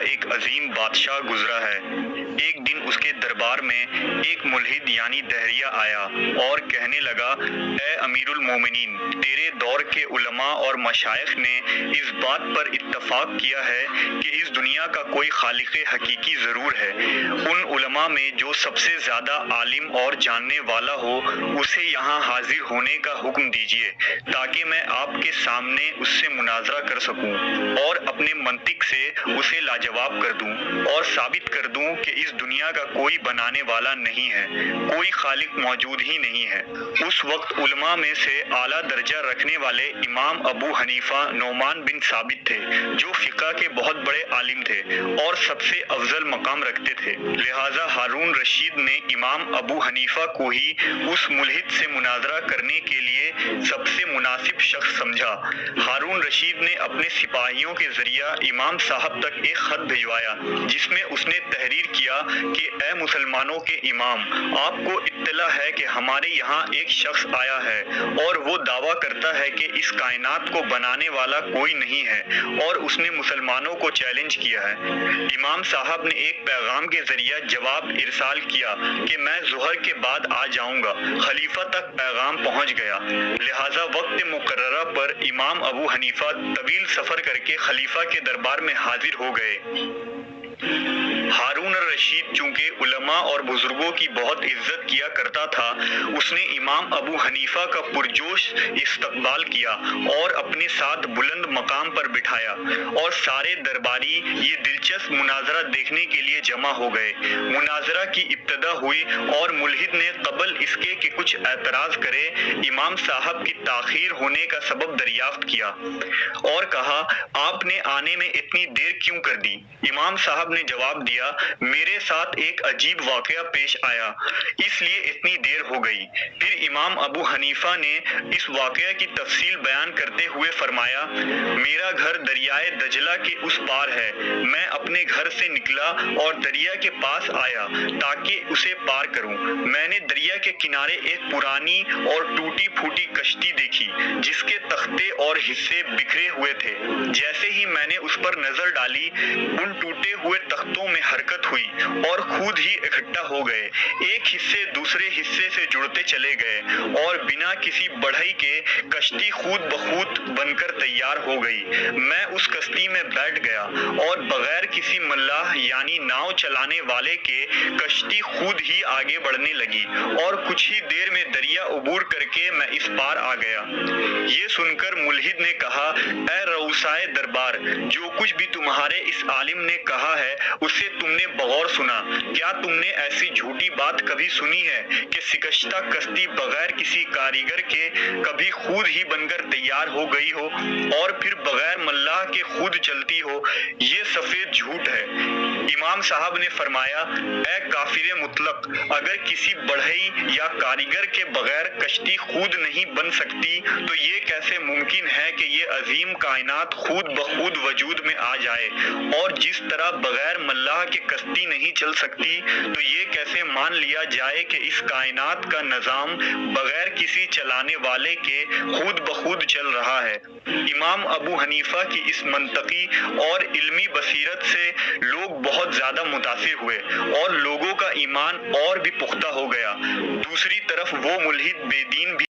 ایک عظیم بادشاہ گزرا ہے۔ ایک دن اس کے دربار میں ایک ملحد یعنی دہریہ آیا اور کہنے لگا، اے امیر المومنین، تیرے دور کے علماء اور مشائخ نے اس بات پر اتفاق کیا ہے کہ اس دنیا کا کوئی خالق حقیقی ضرور ہے۔ ان علماء میں جو سب سے زیادہ عالم اور جاننے والا ہو اسے یہاں حاضر ہونے کا حکم دیجیے تاکہ میں آپ کے سامنے اس سے مناظرہ کر سکوں اور اپنے منطق سے اسے لاجواب کر دوں اور ثابت کر دوں کہ اس دنیا کا کوئی بنانے والا نہیں ہے، کوئی خالق موجود ہی نہیں ہے۔ اس وقت علماء میں سے اعلیٰ درجہ رکھنے والے امام ابو حنیفہ نعمان بن ثابت تھے، جو فقہ کے بہت بڑے عالم تھے اور سب سے افضل مقام رکھتے تھے۔ لہٰذا ہارون رشید نے امام ابو حنیفہ کو ہی اس ملحد سے مناظرہ کرنے کے لیے سب سے مناسب شخص سمجھا۔ ہارون رشید نے اپنے سپاہیوں کے ذریعہ امام صاحب تک ایک خط بھجوایا جس میں اس نے تحریر کیا کہ اے مسلمانوں کے امام، آپ کو اطلاع ہے کہ ہمارے یہاں ایک شخص آیا ہے اور وہ دعویٰ کرتا ہے کہ اس کائنات کو بنانے والا کوئی نہیں ہے اور اس نے مسلمانوں کو چیلنج کیا ہے۔ امام صاحب نے ایک پیغام کے ذریعہ جواب ارسال کیا کہ میں ظہر کے بعد آ جاؤں گا۔ خلیفہ تک پیغام پہنچ گیا، لہٰذا وقت مقررہ پر امام ابو حنیفہ طویل سفر کر کے خلیفہ کے دربار میں حاضر ہو گئے۔ ہارون الرشید چونکہ علماء اور بزرگوں کی بہت عزت کیا کرتا تھا، اس نے امام ابو حنیفہ کا پرجوش استقبال کیا اور اپنے ساتھ بلند مقام پر بٹھایا، اور سارے درباری یہ دلچسپ مناظرہ دیکھنے کے لیے جمع ہو گئے۔ مناظرہ کی ابتدا ہوئی اور ملحد نے قبل اس کے کہ کچھ اعتراض کرے، امام صاحب کی تاخیر ہونے کا سبب دریافت کیا اور کہا، آپ نے آنے میں اتنی دیر کیوں کر دی؟ امام صاحب نے جواب دیا، میرے ساتھ ایک عجیب واقعہ پیش آیا، اس لیے اتنی دیر ہو گئی۔ پھر امام ابو حنیفہ نے اس واقعہ کی تفصیل بیان کرتے ہوئے فرمایا، میرا گھر دریائے دجلہ کے اس پار ہے۔ میں اپنے گھر سے نکلا اور دریا کے پاس آیا تاکہ اسے پار کروں۔ میں نے دریا کے کنارے ایک پرانی اور ٹوٹی پھوٹی کشتی دیکھی جس کے تختے اور حصے بکھرے ہوئے تھے۔ جیسے ہی میں نے اس پر نظر ڈالی، ان ٹوٹے ہوئے تختوں میں حرکت ہوئی اور خود ہی اکٹھا ہو گئے، ایک حصے دوسرے حصے سے جڑتے چلے گئے اور بنا کسی بڑھئی کے کشتی خود بخود بن کر تیار ہو گئی۔ میں اس کشتی میں بیٹھ گیا اور بغیر کسی ملاح یعنی ناؤ چلانے والے کے کشتی خود ہی آگے بڑھنے لگی اور کچھ ہی دیر میں دریا عبور کر کے میں اس پار آ گیا۔ یہ سن کر ملحد نے کہا، اے رؤسائے دربار، جو کچھ بھی تمہارے اس عالم نے کہا ہے اسے تم نے بغور سنا۔ کیا تم نے ایسی جھوٹی بات کبھی سنی ہے کہ شکستہ کشتی بغیر کسی کاریگر کے کبھی خود ہی بن کر تیار ہو گئی ہو اور پھر بغیر ملاح کے خود چلتی ہو؟ یہ سفید جھوٹ ہے۔ امام صاحب نے فرمایا، اے کافر مطلق، اگر کسی بڑھئی یا کاریگر کے بغیر کشتی خود نہیں بن سکتی تو یہ کیسے ممکن ہے کہ یہ عظیم کائنات خود بخود وجود میں آ جائے؟ اور جس طرح بغیر ملاح کے کشتی نہیں چل سکتی تو یہ کیسے مان لیا جائے کہ اس کائنات کا نظام بغیر کسی چلانے والے کے خود بخود چل رہا ہے؟ امام ابو حنیفہ کی اس منطقی اور علمی بصیرت سے لوگ بہت زیادہ متاثر ہوئے اور لوگوں کا ایمان اور بھی پختہ ہو گیا۔ دوسری طرف وہ ملحد بے دین بھی